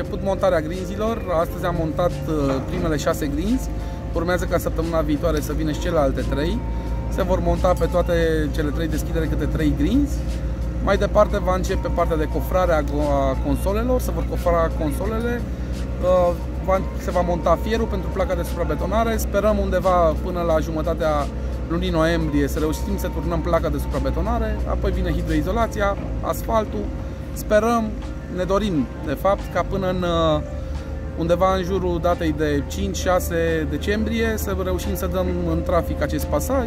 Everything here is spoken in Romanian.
început montarea grinzilor, astăzi am montat primele 6 grinzi, urmează ca săptămâna viitoare să vină și celelalte 3. Se vor monta pe toate cele 3 deschidere câte 3 grinzi. Mai departe va începe partea de cofrare a consolelor, se vor cofra consolele, se va monta fierul pentru placa de suprabetonare. Sperăm undeva până la jumătatea lunii noiembrie să reușim să turnăm placa de suprabetonare, apoi vine hidroizolația, asfaltul. Sperăm, ne dorim de fapt ca până undeva în jurul datei de 5-6 decembrie să reușim să dăm în trafic acest pasaj.